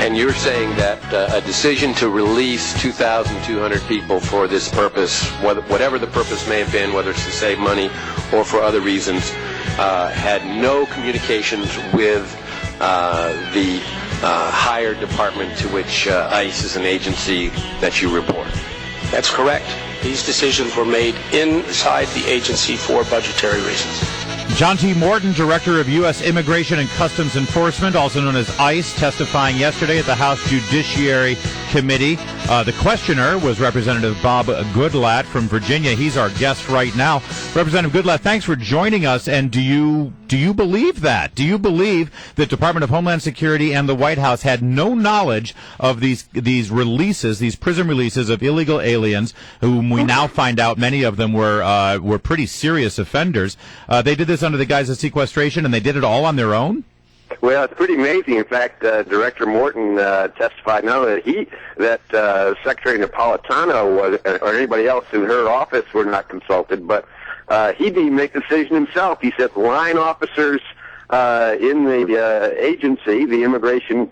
And you're saying that a decision to release 2,200 people for this purpose, whatever the purpose may have been, whether it's to save money or for other reasons, had no communications with the higher department to which ICE is an agency that you report. That's correct. These decisions were made inside the agency for budgetary reasons. John T. Morton, Director of U.S. Immigration and Customs Enforcement, also known as ICE, testifying yesterday at the House Judiciary Committee. The questioner was Representative Bob Goodlatte from Virginia. He's our guest right now. Representative Goodlatte, thanks for joining us. And do you believe that? Do you believe the Department of Homeland Security and the White House had no knowledge of these releases, these prison releases of illegal aliens, whom we now find out many of them were pretty serious offenders? They did this under the guise of sequestration, and they did it all on their own? Well, it's pretty amazing. In fact, Director Morton testified not only that Secretary Napolitano was, or anybody else in her office were not consulted, but he didn't make the decision himself. He said line officers in the agency, the Immigration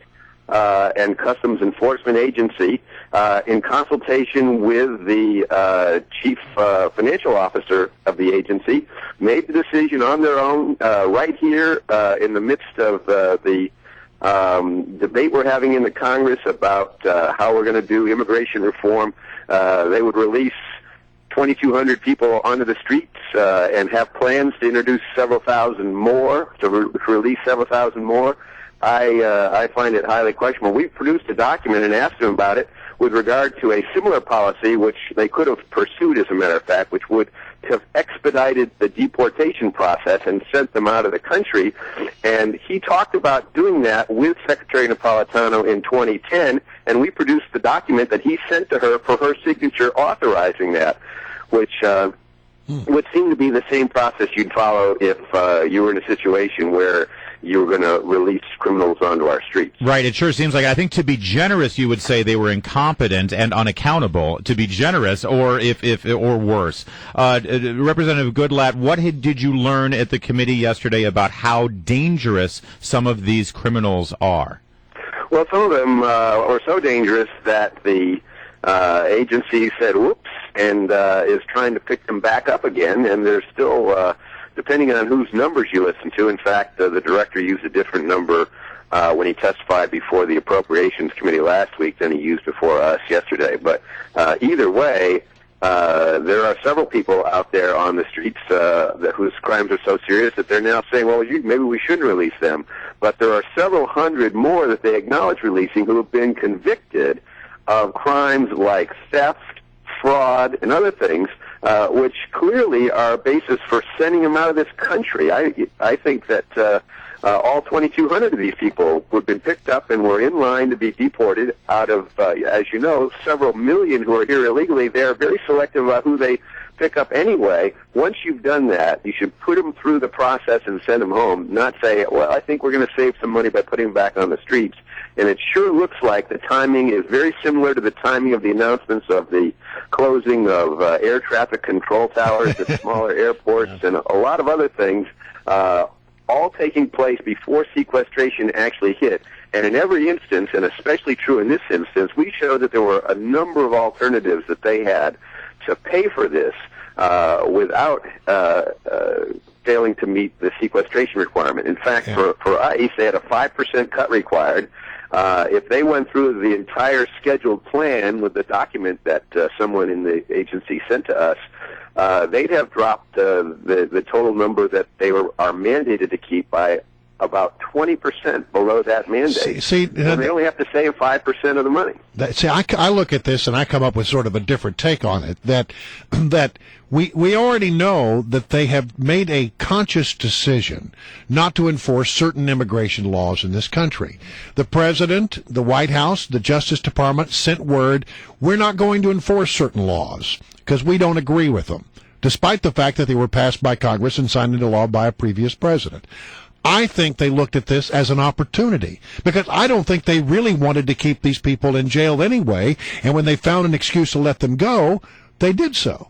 and Customs Enforcement Agency, in consultation with the chief financial officer of the agency, made the decision on their own right here in the midst of the debate we're having in the Congress about how we're going to do immigration reform. They would release 2,200 people onto the streets and have plans to introduce several thousand more, to release several thousand more. I find it highly questionable. We've produced a document and asked them about it with regard to a similar policy, which they could have pursued, as a matter of fact, which would have expedited the deportation process and sent them out of the country. And he talked about doing that with Secretary Napolitano in 2010, and we produced the document that he sent to her for her signature authorizing that, which would seem to be the same process you'd follow if you were in a situation where you were going to release criminals onto our streets. Right. It sure seems like, I think to be generous, you would say they were incompetent and unaccountable. To be generous, or or worse. Representative Goodlatte, what did you learn at the committee yesterday about how dangerous some of these criminals are? Well, some of them are so dangerous that the agency said, whoops, and is trying to pick them back up again, and they're still... depending on whose numbers you listen to. In fact, the director used a different number when he testified before the Appropriations Committee last week than he used before us yesterday. But either way, there are several people out there on the streets whose crimes are so serious that they're now saying, well, maybe we shouldn't release them. But there are several hundred more that they acknowledge releasing who have been convicted of crimes like theft, fraud, and other things, which clearly are a basis for sending them out of this country. I think that all 2,200 of these people have been picked up and were in line to be deported out of, as you know, several million who are here illegally. They're very selective about who they pick up anyway. Once you've done that, you should put them through the process and send them home, not say, well, I think we're going to save some money by putting them back on the streets. And it sure looks like the timing is very similar to the timing of the announcements of the closing of air traffic control towers at smaller airports and a lot of other things, all taking place before sequestration actually hit. And in every instance, and especially true in this instance, we showed that there were a number of alternatives that they had to pay for this without failing to meet the sequestration requirement. In fact, for ICE, they had a 5% cut required. If they went through the entire scheduled plan with the document that someone in the agency sent to us, they'd have dropped the total number that they are mandated to keep by about 20% below that mandate. See, so they only have to save 5% of the money. I look at this and I come up with sort of a different take on it. That we already know that they have made a conscious decision not to enforce certain immigration laws in this country. The President, the White House, the Justice Department sent word, we're not going to enforce certain laws because we don't agree with them, despite the fact that they were passed by Congress and signed into law by a previous president. I think they looked at this as an opportunity because I don't think they really wanted to keep these people in jail anyway, and when they found an excuse to let them go, they did so.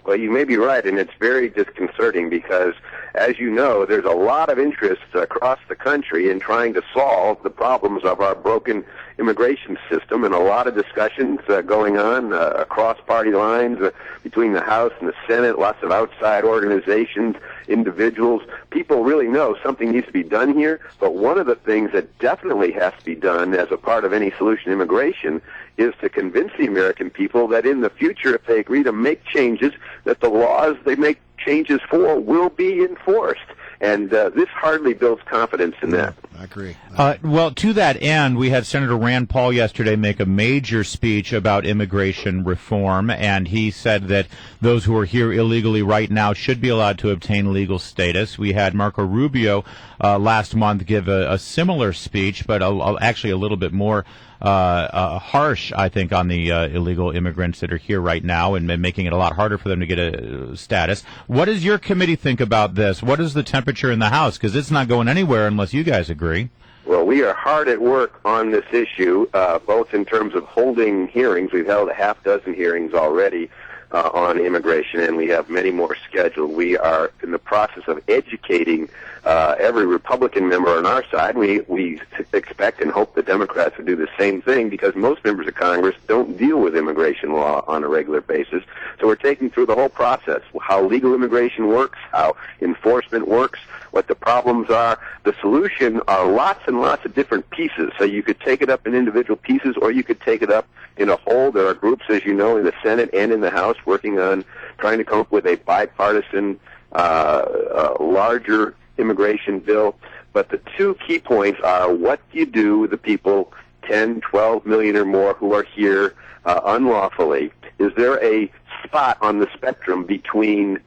Well, you may be right, and it's very disconcerting because, as you know, there's a lot of interest across the country in trying to solve the problems of our broken immigration system, and a lot of discussions going on across party lines between the House and the Senate, lots of outside organizations, individuals. People really know something needs to be done here, but one of the things that definitely has to be done as a part of any solution to immigration is to convince the American people that in the future, if they agree to make changes, that the laws they make changes for will be enforced. And this hardly builds confidence in that. I agree. Well, to that end, we had Senator Rand Paul yesterday make a major speech about immigration reform, and he said that those who are here illegally right now should be allowed to obtain legal status. We had Marco Rubio last month give a similar speech, but actually a little bit more harsh, I think, on the illegal immigrants that are here right now and making it a lot harder for them to get a status. What does your committee think about this? What is the temperature in the House? Because it's not going anywhere unless you guys agree. Well, we are hard at work on this issue, both in terms of holding hearings. We've held a half dozen hearings already on immigration, and we have many more scheduled. We are in the process of educating every Republican member on our side. We expect and hope the Democrats will do the same thing, because most members of Congress don't deal with immigration law on a regular basis. So we're taking through the whole process, how legal immigration works, how enforcement works, what the problems are. The solution are lots and lots of different pieces. So you could take it up in individual pieces, or you could take it up in a whole. There are groups, as you know, in the Senate and in the House working on trying to come up with a bipartisan, larger immigration bill. But the two key points are, what do you do with the people, 10, 12 million or more, who are here unlawfully? Is there a spot on the spectrum between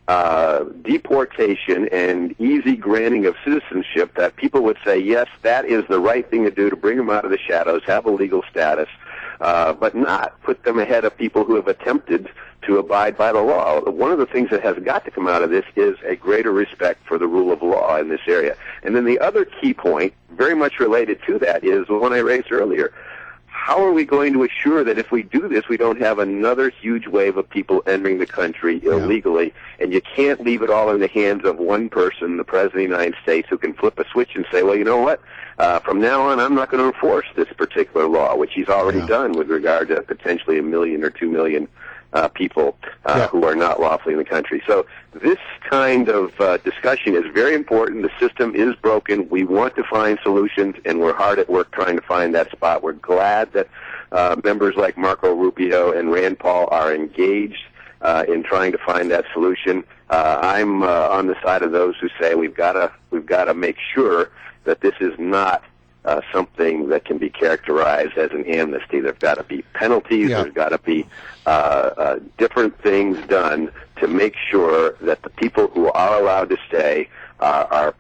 deportation and easy granting of citizenship that people would say, yes, that is the right thing to do, to bring them out of the shadows, have a legal status, but not put them ahead of people who have attempted to abide by the law? One of the things that has got to come out of this is a greater respect for the rule of law in this area. And then the other key point, very much related to that, is the one I raised earlier. How are we going to assure that if we do this, we don't have another huge wave of people entering the country illegally? And you can't leave it all in the hands of one person, the President of the United States, who can flip a switch and say, well, you know what? From now on, I'm not going to enforce this particular law, which he's already done with regard to potentially 1 million or 2 million people who are not lawfully in the country. So this kind of discussion is very important. The system is broken. We want to find solutions, and we're hard at work trying to find that spot. We're glad that members like Marco Rubio and Rand Paul are engaged in trying to find that solution. I'm on the side of those who say we've got to make sure that this is not something that can be characterized as an amnesty. There's got to be penalties. There's got to be different things done to make sure that the people who are allowed to stay are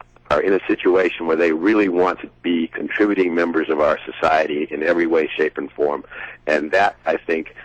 in a situation where they really want to be contributing members of our society in every way, shape, and form. And that, I think,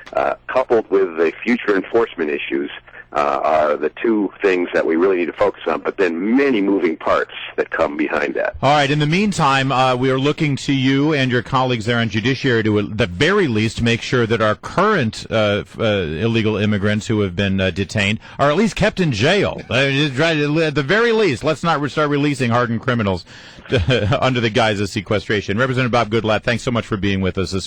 coupled with the future enforcement issues, are the two things that we really need to focus on, but then many moving parts that come behind that. All right. In the meantime, we are looking to you and your colleagues there on Judiciary to, at the very least, make sure that our current illegal immigrants who have been detained are at least kept in jail. At the very least, let's not start releasing hardened criminals under the guise of sequestration. Representative Bob Goodlatte, thanks so much for being with us this